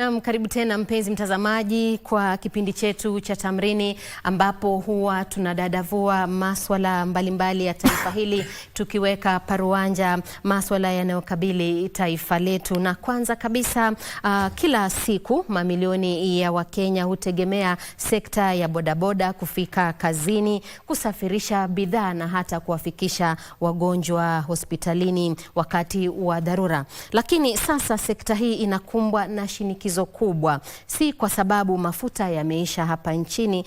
Na karibu tena mpenzi mtazamaji kwa kipindi chetu cha Tamrini, ambapo huwa tunadadavua maswala mbalimbali ya taifa hili tukiweka paruanja maswala yanayokabili taifa letu. Na kwanza kabisa, kila siku mamilioni ya Wakenya hutegemea sekta ya bodaboda kufika kazini, kusafirisha bidhaa na hata kuwafikisha wagonjwa hospitalini wakati wa dharura. Lakini sasa sekta hii inakumbwa na shinikizo kubwa, si kwa sababu mafuta yameisha hapa nchini,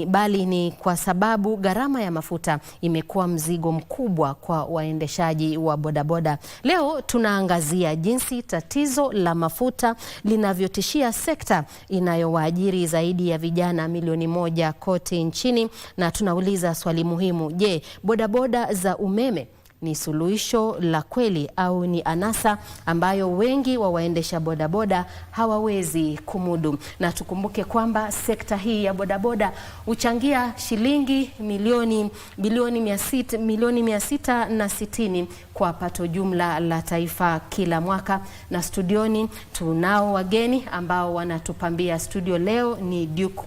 bali ni kwa sababu gharama ya mafuta imekuwa mzigo mkubwa kwa waendeshaji wa bodaboda. Leo tunaangazia jinsi tatizo la mafuta linavyotishia sekta inayowaajiri zaidi ya vijana milioni 1 kote nchini, na tunauliza swali muhimu: je, bodaboda za umeme ni suluhisho la kweli au ni anasa ambayo wengi wa waendesha bodaboda hawawezi kumudu? Na tukumbuke kwamba sekta hii ya bodaboda huchangia shilingi milioni 660 kwa pato jumla la taifa kila mwaka. Na studioni tunao wageni ambao wanatupambia studio leo. Ni Duke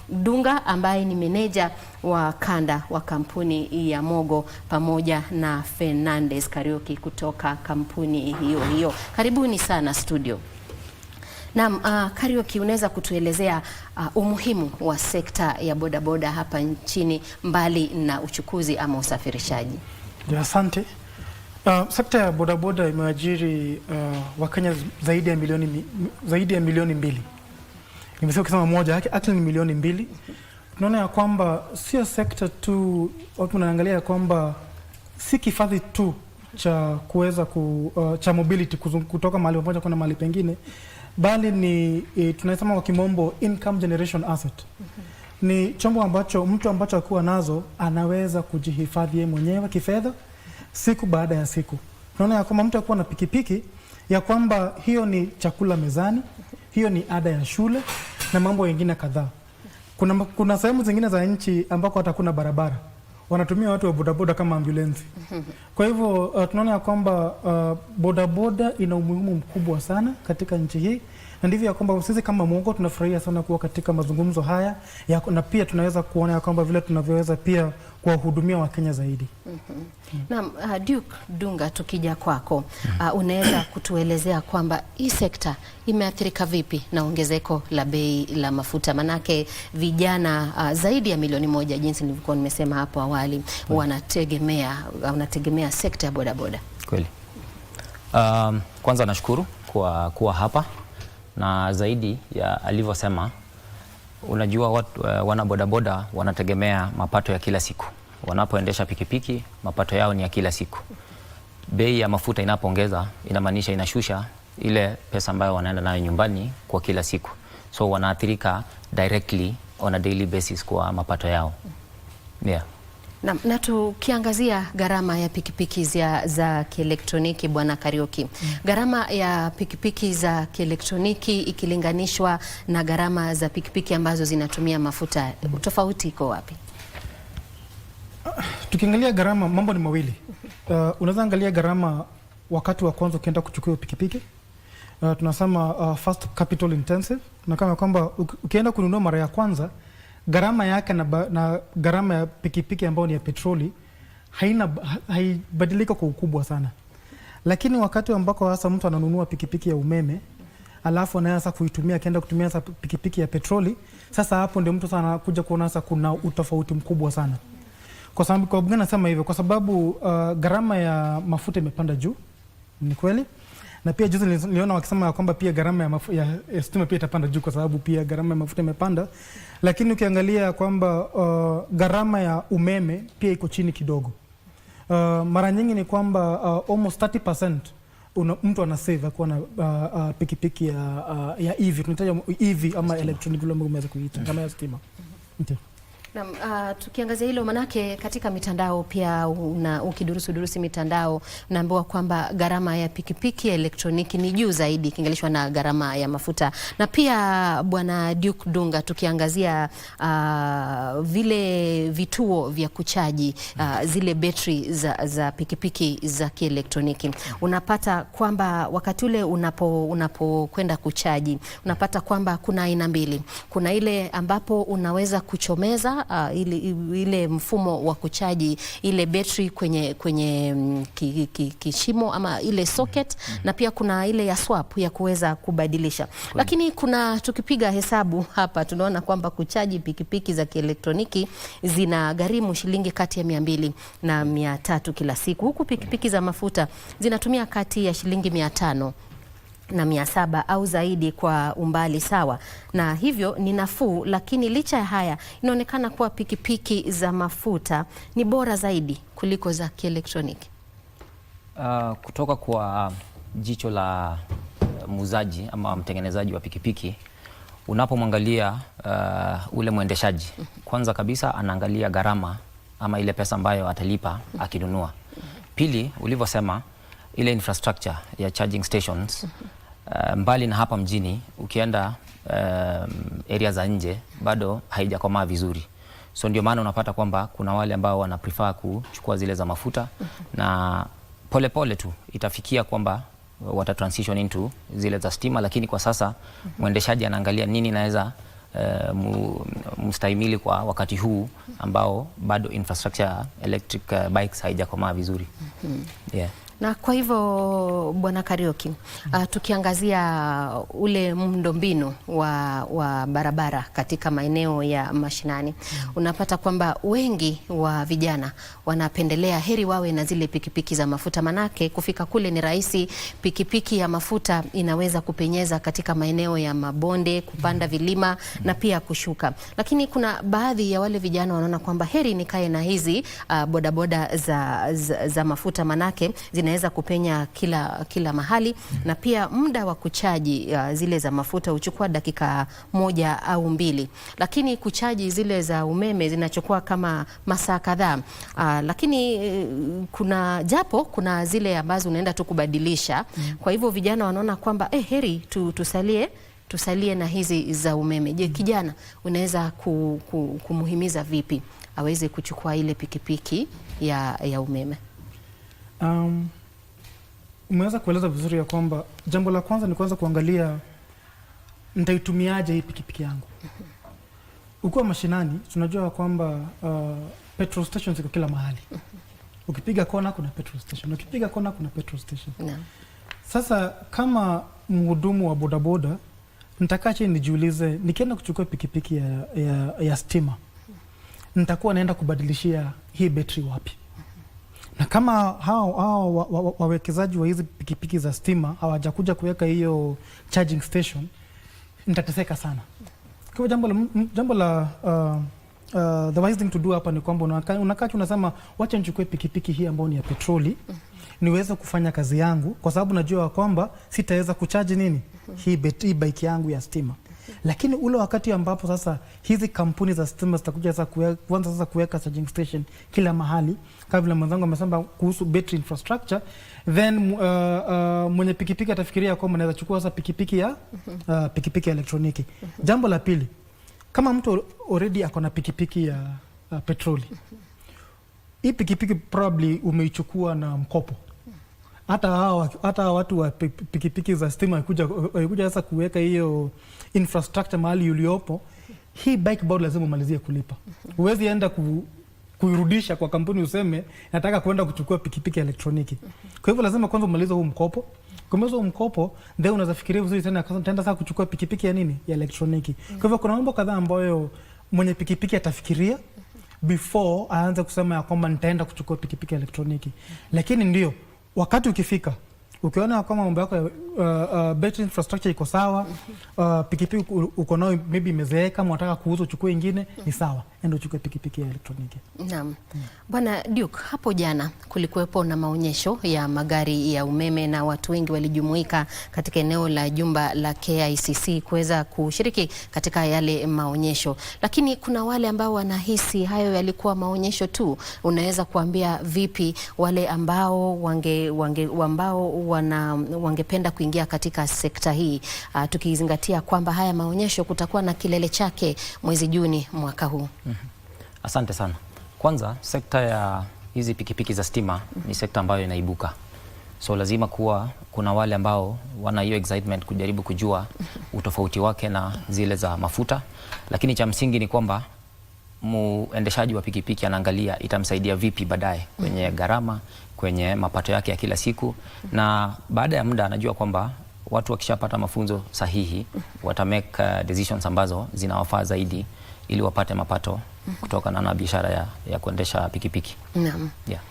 Dunga ambaye ni meneja wa kanda wa kampuni ya Mogo, pamoja na Fernandez Kariuki kutoka kampuni hiyo. Karibuni sana studio. Naam, Kariuki, unaweza kutuelezea umuhimu wa sekta ya bodaboda hapa nchini mbali na uchukuzi ama usafirishaji? Asante. Sekta ya bodaboda imeajiri Wakenya zaidi ya milioni 2. Nimesema kusema moja, actually ni milioni 2. Tunaona ya kwamba sio sekta tu, watu wanaangalia kwamba si kifadhi tu cha kuweza cha mobility kutoka mahali pamoja kwenda mahali pengine, bali ni tunasema kwa kimombo income generation asset. Ni chombo ambacho mtu akiwa nazo anaweza kujihifadhi yeye mwenyewe kifedha siku baada ya siku. Tunaona ya kwamba mtu akiwa na pikipiki ya kwamba hiyo ni chakula mezani, hiyo ni ada ya shule na mambo mengine kadhaa. Kuna sehemu zingine za nchi ambako hata kuna barabara, wanatumia watu wa bodaboda kama ambulensi. Kwa hivyo tunaona ya kwamba bodaboda ina umuhimu mkubwa sana katika nchi hii, na ndivyo ya kwamba sisi kama Mogo tunafurahia sana kuwa katika mazungumzo haya na pia tunaweza kuona ya kwamba vile tunavyoweza pia kuwahudumia Wakenya zaidi. Naam, Duke Dunga, tukija kwako, unaweza kutuelezea kwamba hii sekta imeathirika vipi na ongezeko la bei la mafuta? Manake vijana zaidi ya milioni 1, jinsi nilivyokuwa nimesema hapo awali, wanategemea sekta ya bodaboda. Kweli. Kwanza nashukuru kwa kuwa hapa, na zaidi ya alivyosema, unajua wana bodaboda wanategemea mapato ya kila siku. Wanapoendesha pikipiki, mapato yao ni ya kila siku. Bei ya mafuta inapoongeza, inamaanisha inashusha ile pesa ambayo wanaenda nayo nyumbani kwa kila siku. So wanaathirika directly on a daily basis kwa mapato yao. Yeah. Na tukiangazia gharama ya pikipiki za kielektroniki, Bwana Kariuki, gharama ya pikipiki za kielektroniki ikilinganishwa na gharama za pikipiki ambazo zinatumia mafuta, tofauti iko wapi? Tukiangalia gharama, mambo ni mawili. Unaweza angalia gharama wakati wa kwanza ukienda kuchukua pikipiki. Tunasema first capital intensive, na kama kwamba ukienda kununua mara ya kwanza, gharama yake na gharama ya pikipiki ambayo ni ya petroli haibadilika kwa ukubwa sana. Lakini wakati ambako hasa mtu ananunua pikipiki ya umeme, alafu anaanza kuitumia, akienda kutumia pikipiki ya petroli, sasa hapo ndio mtu sana kuja kuona sasa kuna utofauti mkubwa sana. Kwa sababu kwa gani nasema hivyo? Kwa sababu gharama ya mafuta imepanda juu, ni kweli. Na pia juzi niliona wakisema kwamba pia gharama ya stima pia itapanda juu kwa sababu pia gharama ya mafuta imepanda. Lakini ukiangalia kwamba gharama ya umeme pia iko chini kidogo. Mara nyingi ni kwamba almost 30% mtu ana save kwa na pikipiki ya EV, tunataja EV ama electronic vile umeweza kuita kama ya stima. Na tukiangazia hilo, manake katika mitandao pia ukidurusi mitandao unaambiwa kwamba gharama ya pikipiki ya elektroniki ni juu zaidi ikilinganishwa na gharama ya mafuta. Na pia Bwana Duke Dunga, tukiangazia vile vituo vya kuchaji zile betri za pikipiki za kielektroniki, unapata kwamba wakati ule unapokwenda kuchaji unapata kwamba kuna aina mbili. Kuna ile ambapo unaweza kuchomeza ile mfumo wa kuchaji ile betri kwenye kishimo ama ile socket, na pia kuna ile ya swap ya kuweza kubadilisha. Lakini tukipiga hesabu hapa tunaona kwamba kuchaji pikipiki za kielektroniki zina gharimu shilingi kati ya 200 na 300 kila siku, huku pikipiki za mafuta zinatumia kati ya shilingi 500 na 700 au zaidi kwa umbali sawa, na hivyo ni nafuu. Lakini licha ya haya, inaonekana kuwa pikipiki za mafuta ni bora zaidi kuliko za kielektroniki. Kutoka kwa jicho la muuzaji ama mtengenezaji wa pikipiki, unapomwangalia ule mwendeshaji, kwanza kabisa anaangalia gharama ama ile pesa ambayo atalipa akinunua. Pili, ulivyosema ile infrastructure ya charging stations, mbali na hapa mjini, ukienda area za nje bado haijakomaa vizuri. So ndio maana unapata kwamba kuna wale ambao wana prefer kuchukua zile za mafuta, na pole tu itafikia kwamba wata transition into zile za stima. Lakini kwa sasa mwendeshaji anaangalia nini naweza mstahimili kwa wakati huu ambao bado infrastructure electric bikes haijakomaa vizuri. Yeah. Na kwa hivyo Bwana Kariuki, tukiangazia ule mundombinu wa barabara katika maeneo ya mashinani, unapata kwamba wengi wa vijana wanapendelea heri wawe na zile pikipiki za mafuta, manake kufika kule ni rahisi. Pikipiki ya mafuta inaweza kupenyeza katika maeneo ya mabonde, kupanda vilima na pia kushuka. Lakini kuna baadhi ya wale vijana wanaona kwamba heri nikae na hizi bodaboda za mafuta, manake zinaweza kupenya kila mahali, na pia muda wa kuchaji zile za mafuta huchukua dakika 1 au 2, lakini kuchaji zile za umeme zinachukua kama masaa kadhaa. Lakini kuna zile ambazo unaenda tu kubadilisha. Kwa hivyo vijana wanaona kwamba heri tusalie na hizi za umeme. Je, kijana unaweza kumuhimiza vipi aweze kuchukua ile pikipiki ya umeme? Umeweza kueleza vizuri ya kwamba jambo la kwanza ni kwanza kuangalia nitaitumiaje hii pikipiki yangu. Ukiwa mashinani tunajua kwamba petrol stations ziko kila mahali. Ukipiga kona kuna petrol station, ukipiga kona kuna petrol station. Sasa kama mhudumu wa bodaboda nitakaa chini nijiulize, nikienda kuchukua pikipiki ya stima nitakuwa naenda kubadilishia hii betri wapi? Na kama hao wawekezaji wa hizi pikipiki za stima hawajakuja kuweka hiyo charging station, nitateseka sana. Kwa jambo la the wise thing to do hapa ni kwamba unakaa unasema wacha nichukue pikipiki hii ambayo ni ya petroli niweze kufanya kazi yangu, kwa sababu najua kwamba sitaweza kuchaji hii bike yangu ya stima. Lakini ule wakati ambapo sasa hizi kampuni za stima zitakuja sasa kuweka charging station kila mahali, kama vile mwenzangu amesema kuhusu battery infrastructure, then mwenye pikipiki atafikiria kwamba anaweza chukua sasa pikipiki ya elektroniki. Jambo la pili, kama mtu already ako na pikipiki ya petroli, hii pikipiki probably umeichukua na mkopo. Hata watu wa pikipiki za stima kuja sasa kuweka hiyo infrastructure mahali uliopo, hii bike bado lazima umalizie kulipa. Huwezi enda kuirudisha kwa kampuni useme nataka kwenda kuchukua pikipiki ya elektroniki. Kwa hivyo lazima kwanza umalize huu mkopo. Kumaliza huu mkopo, then unaweza fikiria vizuri tena sasa kuchukua pikipiki ya ya elektroniki. Kwa hivyo kuna mambo kadhaa ambayo mwenye pikipiki atafikiria before aanze kusema ya kwamba nitaenda kuchukua pikipiki ya elektroniki. Lakini ndio wakati ukifika, ukiona kama mambo yako battery infrastructure iko sawa, pikipiki uko nayo maybe imezeeka, unataka kuuza uchukue ingine, ni sawa. enda uchukue pikipiki ya elektroniki. Naam. Bwana Duke, hapo jana kulikuwepo na maonyesho ya magari ya umeme na watu wengi walijumuika katika eneo la jumba la KICC kuweza kushiriki katika yale maonyesho. Lakini kuna wale ambao wanahisi hayo yalikuwa maonyesho tu. Unaweza kuambia vipi wale ambao wangependa kuingia katika sekta hii, tukizingatia kwamba haya maonyesho kutakuwa na kilele chake mwezi Juni mwaka huu? Asante sana. Kwanza, sekta ya hizi pikipiki za stima ni sekta ambayo inaibuka. So lazima kuna wale ambao wana hiyo excitement kujaribu kujua utofauti wake na zile za mafuta. Lakini cha msingi ni kwamba muendeshaji wa pikipiki anaangalia itamsaidia vipi baadaye kwenye gharama, kwenye mapato yake ya kila siku. Na baada ya muda anajua kwamba watu wakishapata mafunzo sahihi wata make decisions ambazo zinawafaa zaidi ili wapate mapato kutoka na biashara ya kuendesha pikipiki. Naam. Yeah.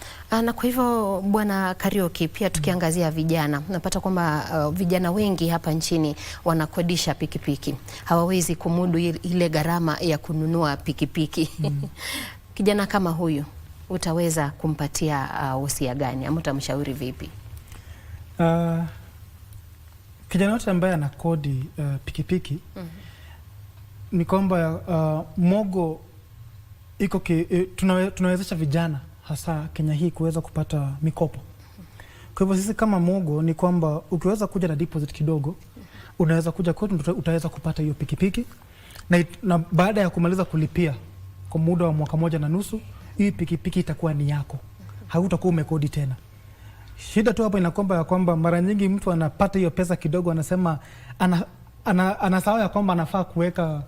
Na kwa hivyo Bwana Kariuki, pia tukiangazia vijana, unapata kwamba vijana wengi hapa nchini wanakodisha pikipiki. Hawawezi kumudu ile gharama ya kununua pikipiki. Kijana kama huyu utaweza kumpatia wosia gani ama utamshauri vipi? Kijana wote ambaye anakodi pikipiki ni kwamba Mogo iko tunawezesha vijana hasa Kenya hii kuweza kupata mikopo. Kwa hivyo sisi kama Mogo ni kwamba ukiweza kuja na deposit kidogo, unaweza kuja kwetu, utaweza kupata hiyo pikipiki na baada ya kumaliza kulipia kwa muda wa mwaka 1.5, hii pikipiki itakuwa ni yako. Hautakuwa umekodi tena. Shida tu hapo inakomba ya kwamba mara nyingi mtu anapata hiyo pesa kidogo, anasema anasahau ya kwamba anafaa kuweka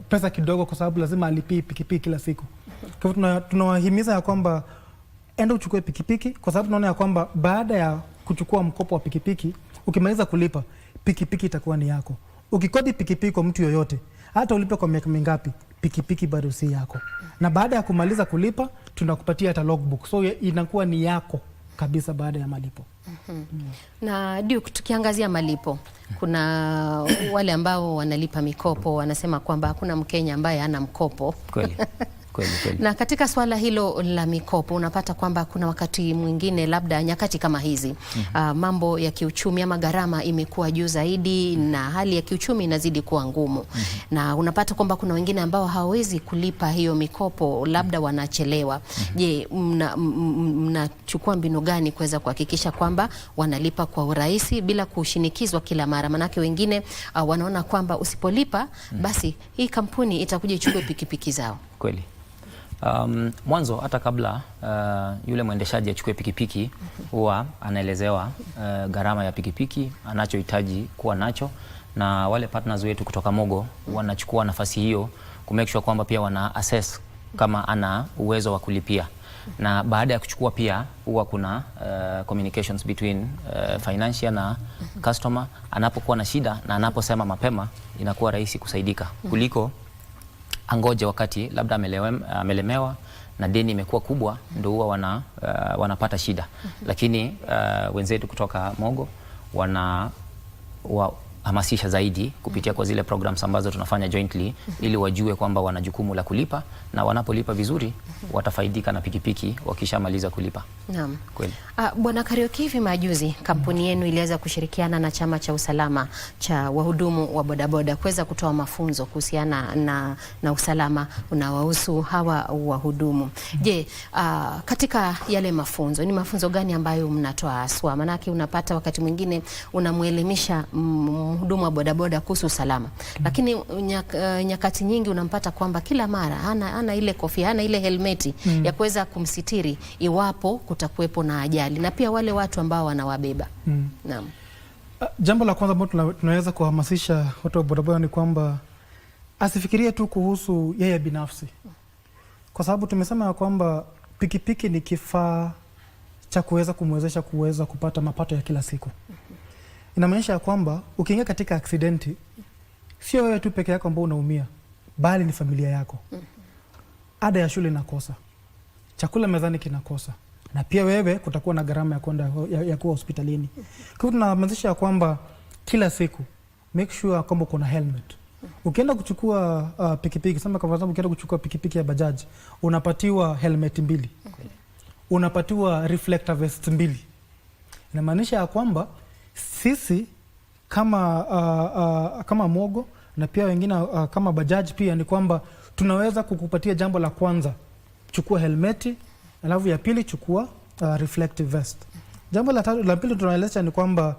pesa kidogo kwa sababu lazima alipie pikipiki kila siku. Kwa hivyo tunawahimiza ya kwamba enda uchukue pikipiki, kwa sababu tunaona ya kwamba baada ya kuchukua mkopo wa pikipiki, ukimaliza kulipa, pikipiki itakuwa ni yako. Ukikodi pikipiki kwa mtu yoyote, hata ulipe kwa miaka mingapi, pikipiki bado si yako. Na baada ya kumaliza kulipa, tunakupatia hata logbook. So inakuwa ni yako kabisa baada ya malipo. Na Duke, tukiangazia malipo, kuna wale ambao wanalipa mikopo wanasema kwamba hakuna Mkenya ambaye hana mkopo. Kweli. Na katika swala hilo la mikopo unapata kwamba kuna wakati mwingine labda nyakati kama hizi mambo ya kiuchumi ama gharama imekuwa juu zaidi na hali ya kiuchumi inazidi kuwa ngumu. Na unapata kwamba kuna wengine ambao hawawezi kulipa hiyo mikopo, labda wanachelewa. Je, mnachukua mbinu gani kuweza kuhakikisha kwamba wanalipa kwa urahisi bila kushinikizwa kila mara? Manake wengine wanaona kwamba usipolipa basi hii kampuni itakuja ichukue pikipiki zao. Kweli. Mwanzo hata kabla yule mwendeshaji achukue pikipiki huwa anaelezewa gharama ya pikipiki anachohitaji kuwa nacho, na wale partners wetu kutoka Mogo wanachukua nafasi hiyo kumake sure kwamba pia wana assess kama ana uwezo wa kulipia. Na baada ya kuchukua pia huwa kuna communications between financial na customer. Anapokuwa na shida na anaposema mapema inakuwa rahisi kusaidika kuliko angoje wakati labda amelemewa na deni imekuwa kubwa ndio huwa wanapata shida. Lakini wenzetu kutoka Mogo hamasisha zaidi kupitia kwa zile programs ambazo tunafanya jointly ili wajue kwamba wana jukumu la kulipa, na wanapolipa vizuri watafaidika na pikipiki wakishamaliza kulipa. Naam. Kweli. Bwana Kariuki, hivi majuzi kampuni yenu iliweza kushirikiana na chama cha usalama cha wahudumu wa bodaboda kuweza kutoa mafunzo kuhusiana na usalama unaohusu hawa wahudumu. Je, katika yale mafunzo ni mafunzo gani ambayo mnatoa haswa? Manake unapata wakati mwingine unamuelimisha mhudumu wa bodaboda kuhusu usalama, lakini nyakati nyingi unampata kwamba kila mara hana ile kofia, hana ile helmeti ya kuweza kumsitiri iwapo kutakuwepo na ajali, na pia wale watu ambao wanawabeba. Naam. Jambo la kwanza ambalo tunaweza kuhamasisha watu wa bodaboda ni kwamba asifikirie tu kuhusu yeye binafsi, kwa sababu tumesema ya kwamba pikipiki ni kifaa cha kuweza kumwezesha kuweza kupata mapato ya kila siku. Inamaanisha kwamba ukiingia katika aksidenti, sio wewe tu peke yako ambao unaumia, bali ni familia yako. Ada ya shule inakosa, chakula mezani kinakosa, na pia wewe kutakuwa na gharama ya kwenda ya kuwa hospitalini. Kwa hivyo tunahamasisha kwamba kila siku make sure kwamba kuna helmet. Ukienda kuchukua pikipiki, sema kwa sababu ukienda kuchukua pikipiki ya Bajaj, unapatiwa helmet 2. Unapatiwa reflector vest 2. Inamaanisha ya kwamba sisi kama Mogo na pia wengine kama Bajaj pia ni kwamba tunaweza kukupatia jambo la kwanza, chukua helmeti, alafu ya pili chukua reflective vest. Jambo la pili tunaeleza ni kwamba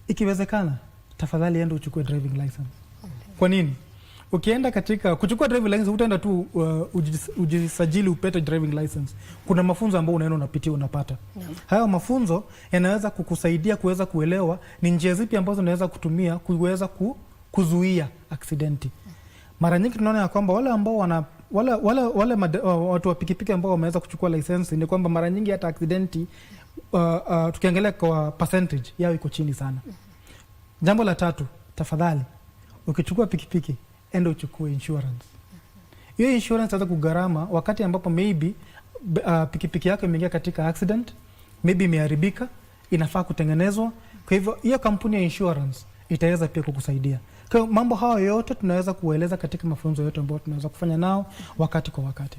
ikiwezekana, tafadhali enda uchukue driving license. Kwa nini? Ukienda katika kuchukua driving license, utaenda tu ujisajili upate driving license. Kuna mafunzo ambayo unaenda unapitia unapata. Hayo mafunzo yanaweza kukusaidia kuweza kuelewa ni njia zipi ambazo unaweza kutumia kuweza kuzuia aksidenti. Mara nyingi tunaona ya kwamba wale ambao watu wa pikipiki ambao wameweza kuchukua license ni kwamba mara nyingi hata aksidenti tukiangalia kwa percentage yao iko chini sana. Jambo la tatu, tafadhali ukichukua pikipiki enda uchukue insurance. Hiyo insurance inaweza kugharama wakati ambapo maybe pikipiki yako imeingia katika accident, maybe imeharibika, inafaa kutengenezwa. Kwa hivyo hiyo kampuni ya insurance itaweza pia kukusaidia. Kwa mambo hayo yote tunaweza kueleza katika mafunzo yote ambayo tunaweza kufanya nao wakati kwa wakati.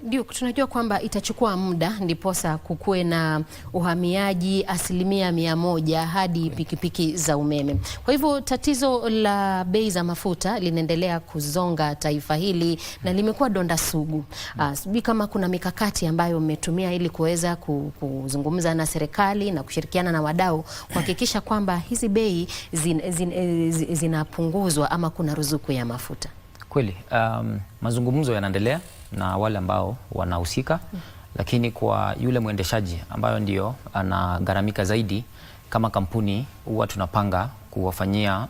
Ndio, tunajua kwamba itachukua muda ndiposa kukue na uhamiaji 100% hadi pikipiki za umeme. Kwa hivyo tatizo la bei za mafuta linaendelea kuzonga taifa hili na limekuwa donda sugu. Sijui kama kuna mikakati ambayo mmetumia ili kuweza kuzungumza na serikali na kushirikiana na wadau kuhakikisha kwamba hizi bei zinapunguzwa ama kuna ruzuku ya mafuta. Kweli, mazungumzo yanaendelea na wale ambao wanahusika, lakini kwa yule mwendeshaji ambayo ndio anagharamika zaidi, kama kampuni huwa tunapanga kuwafanyia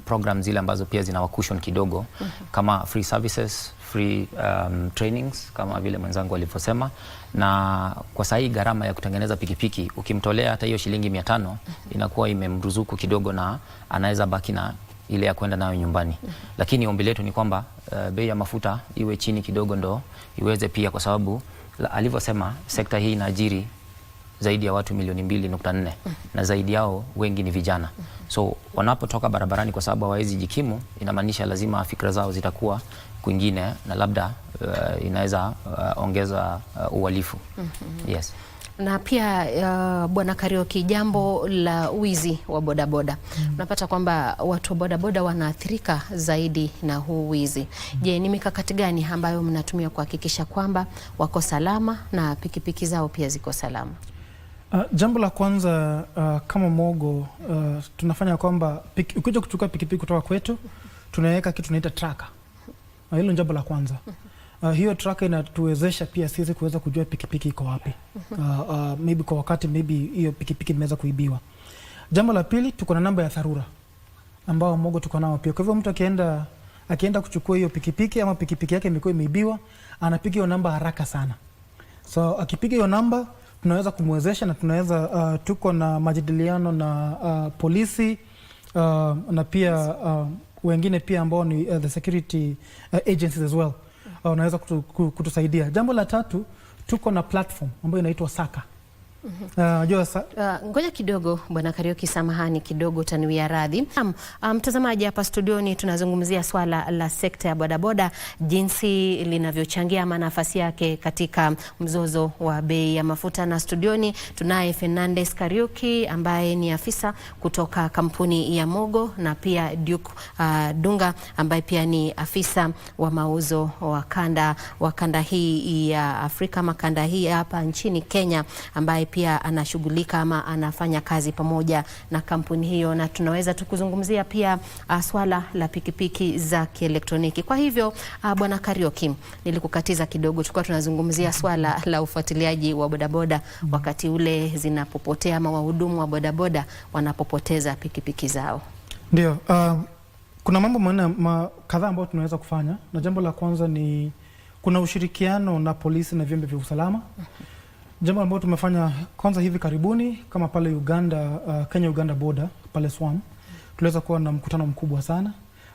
program zile ambazo pia zina cushion kidogo, kama free services, free trainings kama vile mwenzangu alivyosema. Na kwa sahi gharama ya kutengeneza pikipiki ukimtolea hata hiyo shilingi 500 inakuwa imemruzuku kidogo na anaweza baki na ile ya kwenda nayo nyumbani. Lakini ombi letu ni kwamba bei ya mafuta iwe chini kidogo ndo iweze pia, kwa sababu alivyosema sekta hii inaajiri zaidi ya watu milioni 2.4 na zaidi yao wengi ni vijana. So wanapotoka barabarani kwa sababu hawawezi jikimu, inamaanisha lazima fikra zao zitakuwa kwingine na labda inaweza ongeza uhalifu. Yes. Na pia Bwana Kariuki, jambo la wizi wa bodaboda. Unapata kwamba watu wa bodaboda wanaathirika zaidi na huu wizi. Je, ni mikakati gani ambayo mnatumia kuhakikisha kwamba wako salama na pikipiki zao pia ziko salama? Jambo la kwanza kama Mogo tunafanya kwamba ukija kuchukua pikipiki kutoka kwetu tunaweka kitu tunaita tracker. Hilo jambo la kwanza. Hiyo tracker inatuwezesha pia sisi kuweza kujua pikipiki iko wapi. Maybe kwa wakati maybe hiyo pikipiki imeweza kuibiwa. Jambo la pili, tuko na namba ya dharura ambao Mogo tuko nao pia. Kwa hivyo mtu akienda kuchukua hiyo pikipiki ama pikipiki yake imekuwa imeibiwa, anapiga hiyo namba haraka sana. So akipiga hiyo namba tunaweza kumwezesha na tunaweza tuko na majadiliano na polisi na pia wengine pia ambao ni the security agencies as well. Unaweza kutusaidia. Jambo la tatu, tuko na platform ambayo inaitwa Saka. Ngoja kidogo Bwana Kariuki, samahani kidogo, utaniwia radhi. Mtazamaji, hapa studioni tunazungumzia swala la sekta ya bodaboda, jinsi linavyochangia ama nafasi yake katika mzozo wa bei ya mafuta, na studioni tunaye Fernandes Kariuki ambaye ni afisa kutoka kampuni ya Mogo, na pia Duke Dunga ambaye pia ni afisa wa mauzo wa kanda hii ya Afrika, makanda hii hapa nchini Kenya, ambaye pia anashughulika ama anafanya kazi pamoja na kampuni hiyo, na tunaweza tukuzungumzia pia swala la pikipiki za kielektroniki. Kwa hivyo Bwana Kariuki, nilikukatiza kidogo, tulikuwa tunazungumzia swala la ufuatiliaji wa bodaboda wakati ule zinapopotea ama wahudumu wa bodaboda wanapopoteza pikipiki zao. Ndio, kuna mambo kadhaa ambayo tunaweza kufanya, na jambo la kwanza ni kuna ushirikiano na polisi na vyombo vya usalama. Jambo ambalo tumefanya kwanza hivi karibuni kama pale Uganda, Kenya Uganda border pale Swam, tuliweza kuwa na mkutano mkubwa sana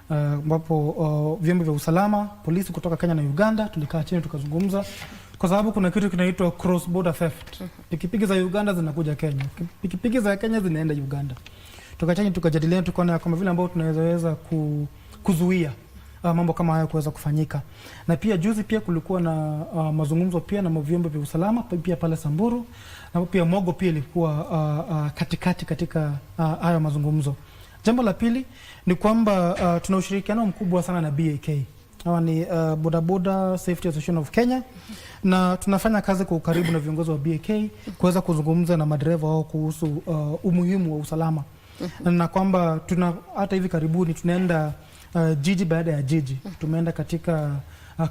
ambapo vyombo vya usalama, polisi kutoka Kenya na Uganda tulikaa chini tukazungumza, kwa sababu kuna kitu kinaitwa cross border theft. Pikipiki za Uganda zinakuja Kenya, pikipiki za Kenya zinaenda Uganda. tukajadiliana, tukaona kama vile ambao tunaweza kuzuia mambo kama hayo kuweza kufanyika. Na pia juzi pia kulikuwa na mazungumzo pia na vyombo vya usalama pia pale Samburu, na pia Mogo pia ilikuwa katikati katika hayo mazungumzo. Jambo la pili ni kwamba tuna ushirikiano mkubwa sana na BAK. Hawa ni Boda Boda Safety Association of Kenya, na tunafanya kazi kwa ukaribu na viongozi wa BAK kuweza kuzungumza na madereva wao kuhusu umuhimu wa usalama. Na kwamba hata hivi karibuni tunaenda jiji baada ya jiji. Tumeenda katika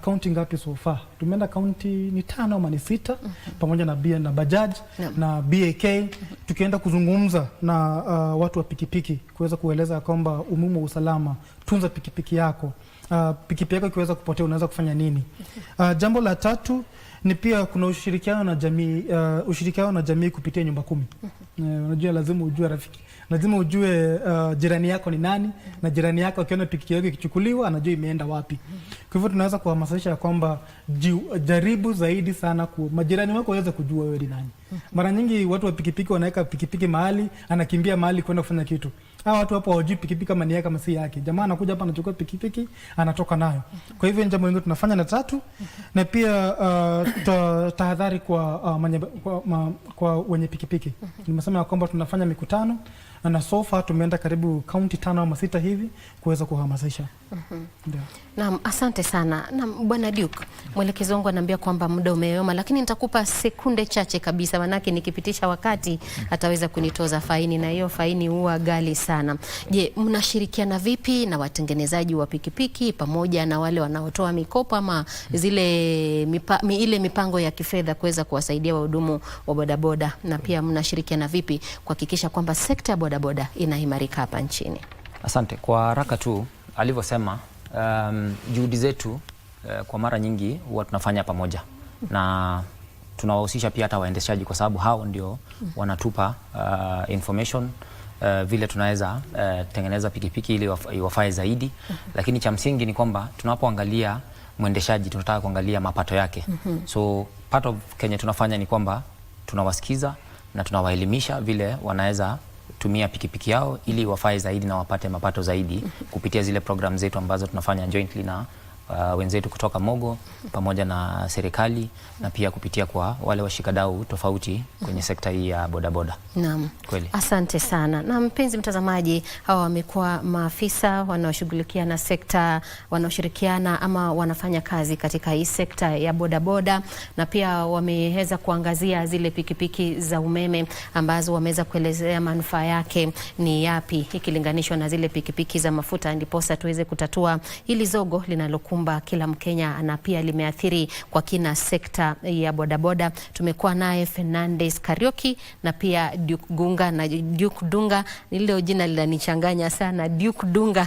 kaunti ngapi so far? Tumeenda kaunti ni 5 ama ni 6 pamoja na Bajaj na BAK, tukienda kuzungumza na watu wa pikipiki kuweza kueleza kwamba umuhimu wa usalama, tunza pikipiki yako. Pikipiki yako ikiweza kupotea unaweza kufanya nini? Jambo la tatu ni pia kuna ushirikiano na jamii kupitia nyumba 10. Unajua lazima ujue rafiki, lazima ujue jirani yako ni nani, na jirani yako akiona pikipiki yako ikichukuliwa anajua imeenda wapi. Kwa hivyo tunaweza kuhamasisha kwamba jaribu zaidi sana majirani wako waweze kujua wewe ni nani. Mara nyingi watu wa pikipiki wanaweka pikipiki mahali, anakimbia mahali kwenda kufanya kitu. Hawa watu hapo hawajui pikipiki kama ni yake kama si yake. Jamaa anakuja hapa anachukua pikipiki, anatoka nayo. Kwa hivyo jambo lingine tunafanya la tatu, na pia tahadhari kwa wenye pikipiki. Nimesema kwamba tunafanya mikutano, na so far tumeenda karibu kaunti 5 ama 6 hivi kuweza kuhamasisha. Naam, asante sana. Naam, Bwana Duke, mwelekezi wangu ananiambia kwamba muda umeyoyoma, lakini nitakupa sekunde chache kabisa, manake nikipitisha wakati ataweza kunitoza faini, na hiyo faini huwa ghali sana. Je, mnashirikiana vipi na watengenezaji wa pikipiki pamoja na wale wanaotoa mikopo ama ile mipango ya kifedha kuweza kuwasaidia wahudumu wa bodaboda, na pia mnashirikiana vipi kuhakikisha kwamba sekta ya bodaboda inaimarika hapa nchini? Asante. Kwa haraka tu alivyosema, juhudi zetu kwa mara nyingi huwa tunafanya pamoja, na tunawahusisha pia hata waendeshaji, kwa sababu hao ndio wanatupa information vile tunaweza tengeneza pikipiki ili iwafae zaidi. Lakini cha msingi ni kwamba tunapoangalia mwendeshaji tunataka kuangalia mapato yake. So part of Kenya tunafanya ni kwamba tunawasikiza na tunawaelimisha vile wanaweza tumia pikipiki yao ili wafae zaidi na wapate mapato zaidi kupitia zile program zetu ambazo tunafanya jointly na wenzetu kutoka Mogo pamoja na serikali, na pia kupitia kwa wale washikadau tofauti kwenye sekta hii ya bodaboda. Naam. Kweli. Asante sana. Na mpenzi mtazamaji, hawa wamekuwa maafisa wanaoshughulikia na sekta, wanaoshirikiana ama wanafanya kazi katika hii sekta ya bodaboda, na pia wameweza kuangazia zile pikipiki za umeme ambazo wameweza kuelezea manufaa yake ni yapi ikilinganishwa na zile pikipiki za mafuta, ndiposa tuweze kutatua hili zogo linalokumba kila Mkenya, na pia limeathiri kwa kina sekta ya bodaboda. Tumekuwa naye Fernandes Karioki na pia Duke Dunga, nilo jina linanichanganya sana, Duke Dunga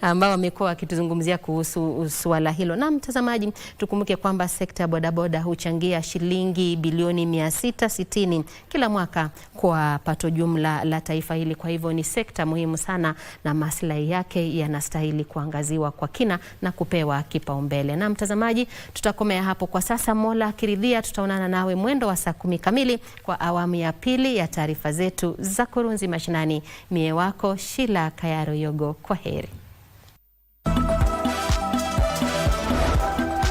ambao wamekuwa wakituzungumzia kuhusu swala hilo. Na mtazamaji, tukumbuke kwamba sekta ya bodaboda huchangia shilingi bilioni 660 kila mwaka kwa pato jumla la taifa hili. Kwa hivyo ni sekta muhimu sana, na maslahi yake yanastahili kuangaziwa kwa kina na kupewa kipaumbele. Na mtazamaji, tutakomea hapo kwa sasa. Mola akiridhia, tutaonana nawe mwendo wa saa 10 kamili kwa awamu ya pili ya taarifa zetu za Kurunzi Mashinani. Mie wako Sheila Kayaro Yogo, kwa heri.